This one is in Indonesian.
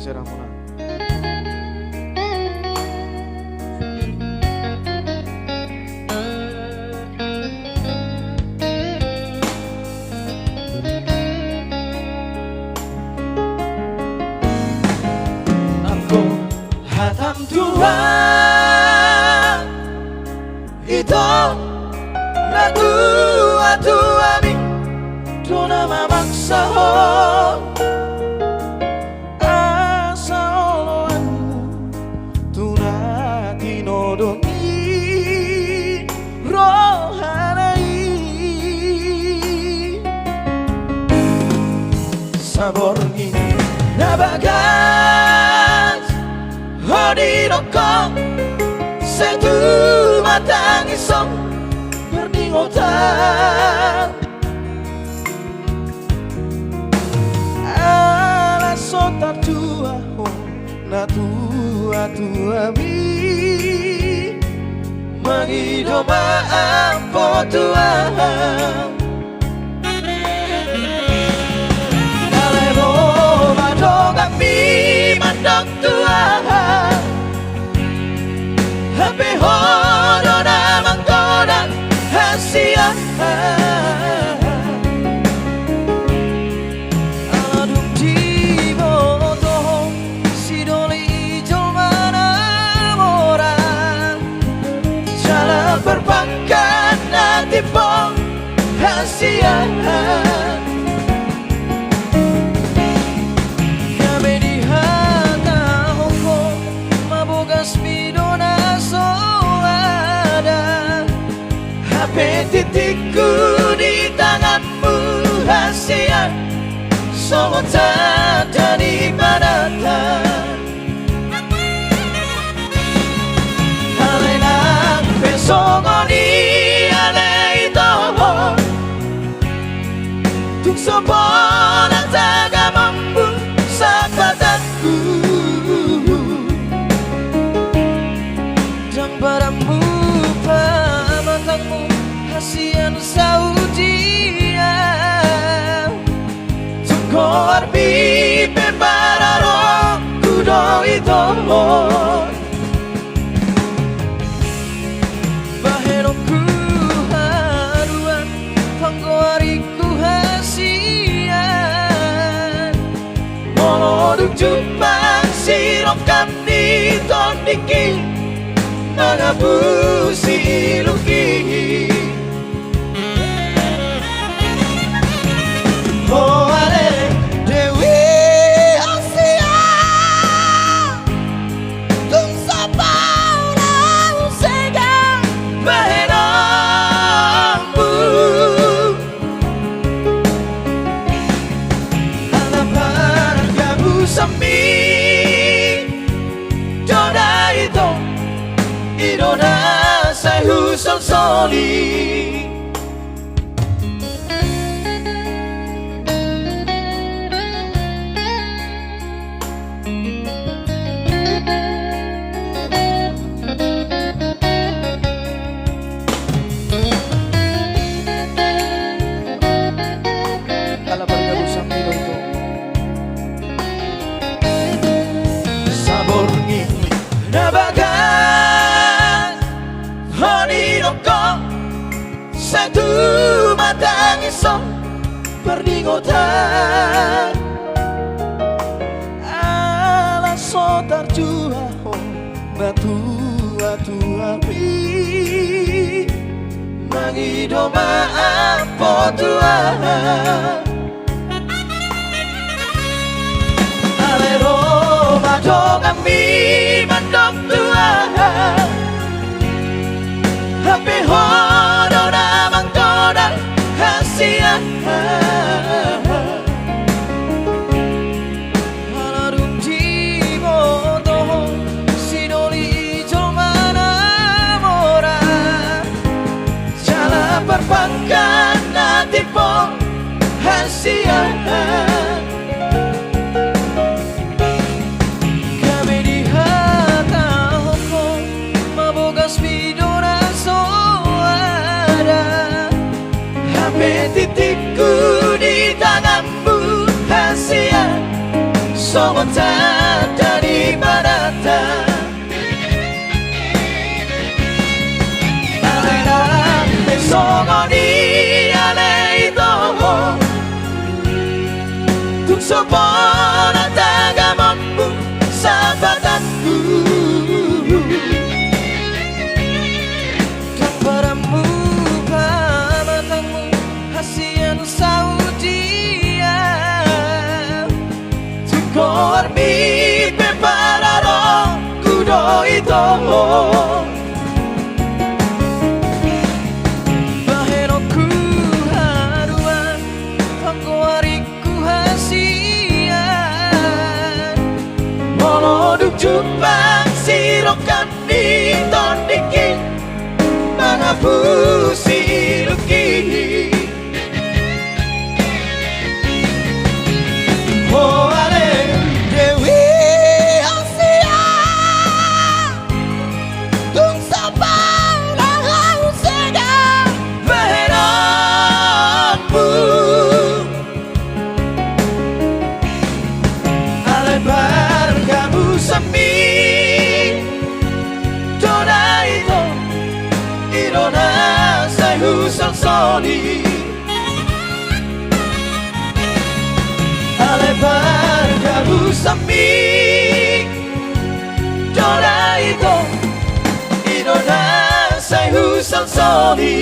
kasih Ramona. Aku hatam tua itu na tua mi dona mamaksa ho asa oloanmu tuna tinodoni rohanai saborni nabagas hodirokong setu matang isong berdingotan ala sotar tua ho na tua mi mangidoma ampo tua dalero madong mi mandok tua happy horo na manggoda hasia aladum tibo toho sidoli jolmana mora jalan perpangkat nanti pong hasia kami di hata hoko mabogas midona soada titikku di tanganmu hasia semua tak di padatan Alenak besongoni alei toho tuk sempona taga mampu sahabatanku dan padamu pamatangmu hasian saudia Tungko arbi pepararo kudo ito Baheroku haruan Panggoariku hasian Moloduk jumpa sirok kami tondiki Mengabusi luki Oh ale Dewi Asia Tung sapa orang sega Bahenambu Halapan gabu sami Doda itu Idona saya husol soli satu matang isong berdingotan ala sotar jua ho na tua mi mangidoma ampo tua alero madong mi mandok tua happy horo na manggoda hasia aladum tibo toho sinoli jolmana mora jala perpangkat nanti pong hasia kami di hata hoko mabogas midona soada titikku di tanganmu hasia semua tak そこにあれとTung sopan tagamanmu sahabatanku Kang padamu pamatangmu hasian saudia Tukor mi prepararo kudo ito Bahenoku haruan pangkuariku hasian Moloduk jupang sirokan di tondiki Mangapusi luki Oh ale Dewi Asia Tung sabang lahau sedang Baheranmu Ale bargamu sami Dona ito Irona sai husang soni Ale bargamu sami Dona ito Irona sai husang soni